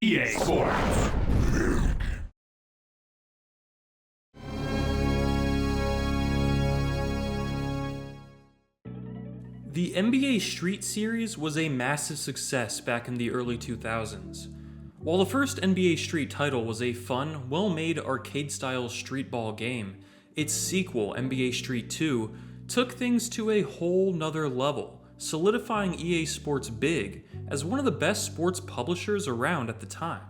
EA Sports. The NBA Street Series was a massive success back in the early 2000s. While the first NBA Street title was a fun, well-made arcade-style streetball game, its sequel, NBA Street 2, took things to a whole nother level, solidifying EA Sports big as one of the best sports publishers around at the time.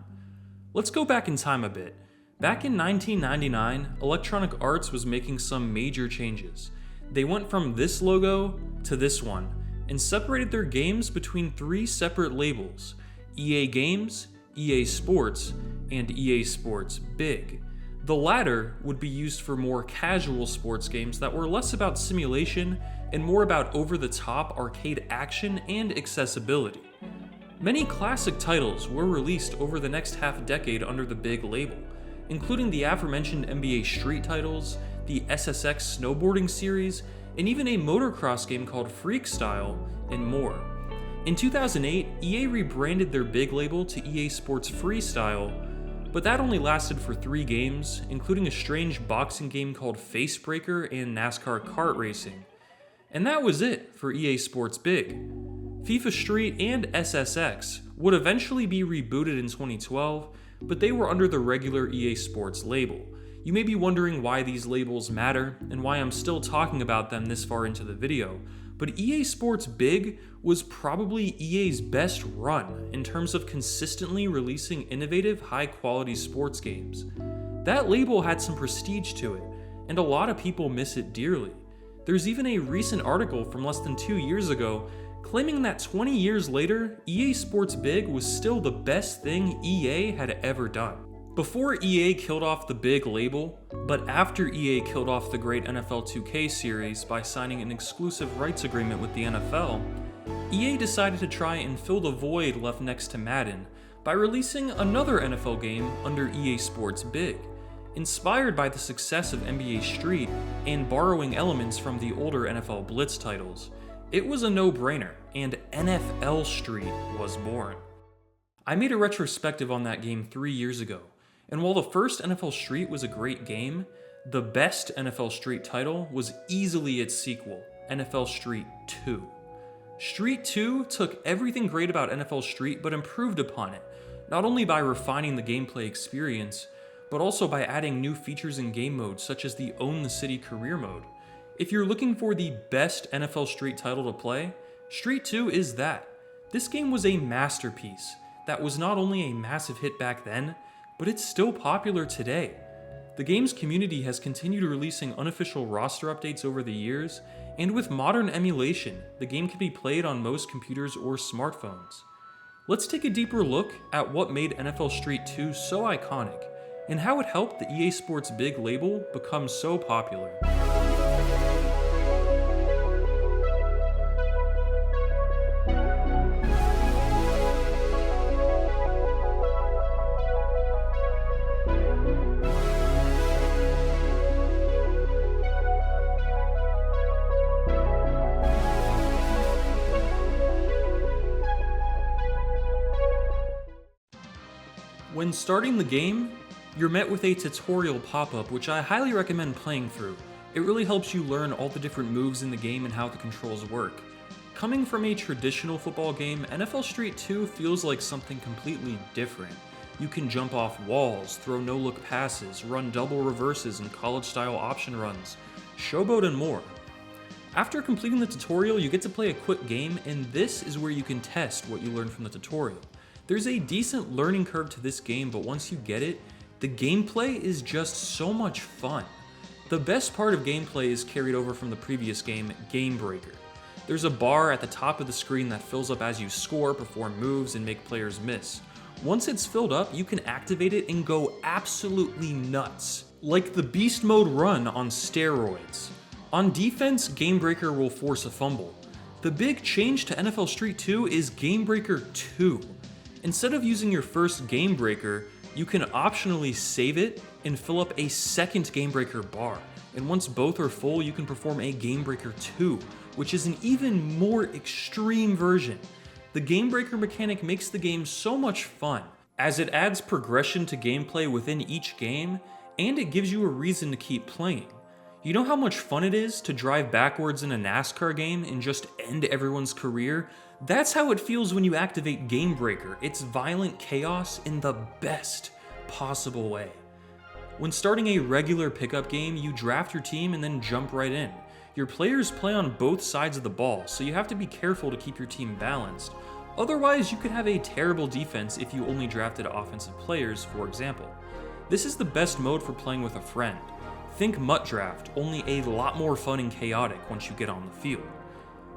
Let's go back in time a bit. Back in 1999, Electronic Arts was making some major changes. They went from this logo to this one, and separated their games between three separate labels: EA Games, EA Sports, and EA Sports Big. The latter would be used for more casual sports games that were less about simulation and more about over-the-top arcade action and accessibility. Many classic titles were released over the next half-decade under the Big label, including the aforementioned NBA Street titles, the SSX snowboarding series, and even a motocross game called Freakstyle, and more. In 2008, EA rebranded their Big label to EA Sports Freestyle, but that only lasted for 3 games, including a strange boxing game called Facebreaker and NASCAR kart racing. And that was it for EA Sports Big. FIFA Street and SSX would eventually be rebooted in 2012, but they were under the regular EA Sports label. You may be wondering why these labels matter, and why I'm still talking about them this far into the video, but EA Sports Big was probably EA's best run in terms of consistently releasing innovative, high-quality sports games. That label had some prestige to it, and a lot of people miss it dearly. There's even a recent article from less than 2 years ago claiming that 20 years later, EA Sports Big was still the best thing EA had ever done. Before EA killed off the Big label, but after EA killed off the great NFL 2K series by signing an exclusive rights agreement with the NFL, EA decided to try and fill the void left next to Madden by releasing another NFL game under EA Sports Big. Inspired by the success of NBA Street and borrowing elements from the older NFL Blitz titles, it was a no-brainer, and NFL Street was born. I made a retrospective on that game 3 years ago, and while the first NFL Street was a great game, the best NFL Street title was easily its sequel, NFL Street 2. Street 2 took everything great about NFL Street but improved upon it, not only by refining the gameplay experience, but also by adding new features in game modes such as the Own the City career mode. If you're looking for the best NFL Street title to play, Street 2 is that. This game was a masterpiece that was not only a massive hit back then, but it's still popular today. The game's community has continued releasing unofficial roster updates over the years, and with modern emulation, the game can be played on most computers or smartphones. Let's take a deeper look at what made NFL Street 2 so iconic, and how it helped the EA Sports Big label become so popular. When starting the game, you're met with a tutorial pop-up which I highly recommend playing through. It really helps you learn all the different moves in the game and how the controls work. Coming from a traditional football game, NFL Street 2 feels like something completely different. You can jump off walls, throw no-look passes, run double reverses and college-style option runs, showboat and more. After completing the tutorial, you get to play a quick game, and this is where you can test what you learned from the tutorial. There's a decent learning curve to this game, but once you get it, the gameplay is just so much fun. The best part of gameplay is carried over from the previous game, Game Breaker. There's a bar at the top of the screen that fills up as you score, perform moves, and make players miss. Once it's filled up, you can activate it and go absolutely nuts, like the Beast Mode run on steroids. On defense, Game Breaker will force a fumble. The big change to NFL Street 2 is Game Breaker 2. Instead of using your first Game Breaker, you can optionally save it and fill up a second Game Breaker bar. And once both are full, you can perform a Game Breaker 2, which is an even more extreme version. The Game Breaker mechanic makes the game so much fun. as it adds progression to gameplay within each game, and it gives you a reason to keep playing. You know how much fun it is to drive backwards in a NASCAR game and just end everyone's career? That's how it feels when you activate Game Breaker. It's violent chaos in the best possible way. When starting a regular pickup game, you draft your team and then jump right in. Your players play on both sides of the ball, so you have to be careful to keep your team balanced. Otherwise, you could have a terrible defense if you only drafted offensive players, for example. This is the best mode for playing with a friend. Think Mutt Draft, only a lot more fun and chaotic once you get on the field.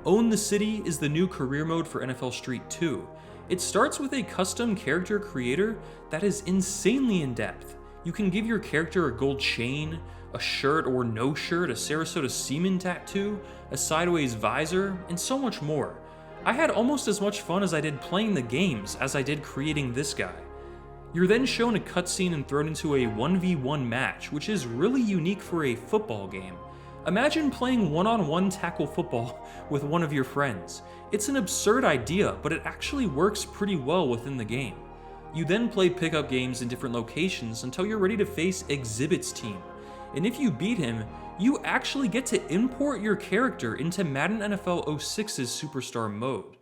Own the City is the new career mode for NFL Street 2. It starts with a custom character creator that is insanely in-depth. You can give your character a gold chain, a shirt or no shirt, a Sarasota Seaman tattoo, a sideways visor, and so much more. I had almost as much fun as I did playing the games as I did creating this guy. You're then shown a cutscene and thrown into a 1v1 match, which is really unique for a football game. Imagine playing one-on-one tackle football with one of your friends. It's an absurd idea, but it actually works pretty well within the game. You then play pickup games in different locations until you're ready to face Exhibit's team. And if you beat him, you actually get to import your character into Madden NFL 06's Superstar mode.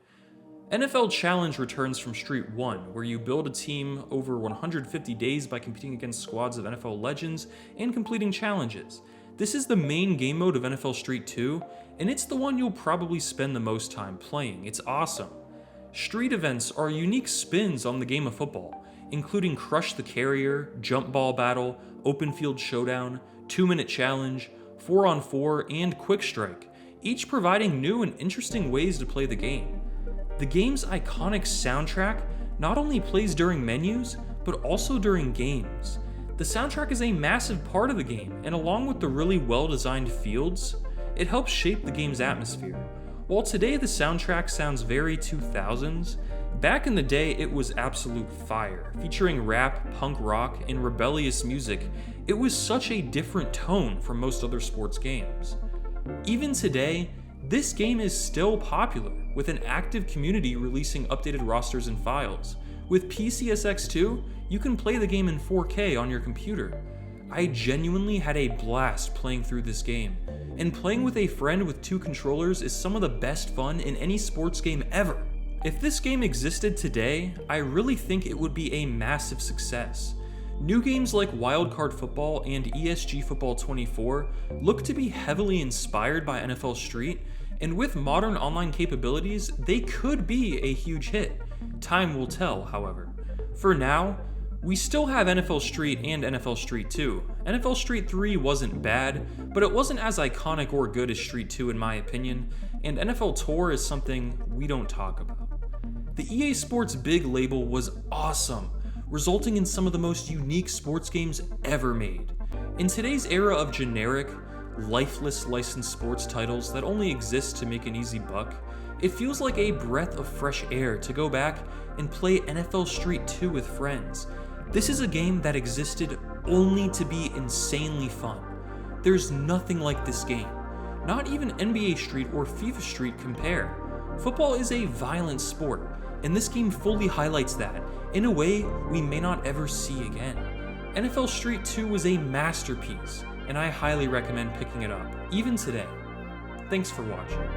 NFL Challenge returns from Street 1, where you build a team over 150 days by competing against squads of NFL legends and completing challenges. This is the main game mode of NFL Street 2, and it's the one you'll probably spend the most time playing. It's awesome. Street events are unique spins on the game of football, including Crush the Carrier, Jump Ball Battle, Open Field Showdown, 2-Minute Challenge, 4-on-4, and Quick Strike, each providing new and interesting ways to play the game. The game's iconic soundtrack not only plays during menus, but also during games. The soundtrack is a massive part of the game, and along with the really well-designed fields, it helps shape the game's atmosphere. While today the soundtrack sounds very 2000s, back in the day it was absolute fire. Featuring rap, punk rock, and rebellious music, it was such a different tone from most other sports games. Even today, this game is still popular, with an active community releasing updated rosters and files. With PCSX2, you can play the game in 4K on your computer. I genuinely had a blast playing through this game, and playing with a friend with 2 controllers is some of the best fun in any sports game ever. If this game existed today, I really think it would be a massive success. New games like Wildcard Football and ESG Football 24 look to be heavily inspired by NFL Street, and with modern online capabilities, they could be a huge hit. Time will tell, however. For now, we still have NFL Street and NFL Street 2. NFL Street 3 wasn't bad, but it wasn't as iconic or good as Street 2 in my opinion, and NFL Tour is something we don't talk about. The EA Sports big label was awesome, resulting in some of the most unique sports games ever made. In today's era of generic, lifeless licensed sports titles that only exist to make an easy buck, it feels like a breath of fresh air to go back and play NFL Street 2 with friends. This is a game that existed only to be insanely fun. There's nothing like this game. Not even NBA Street or FIFA Street compare. Football is a violent sport, and this game fully highlights that in a way we may not ever see again. NFL Street 2 was a masterpiece, and I highly recommend picking it up, even today. Thanks for watching.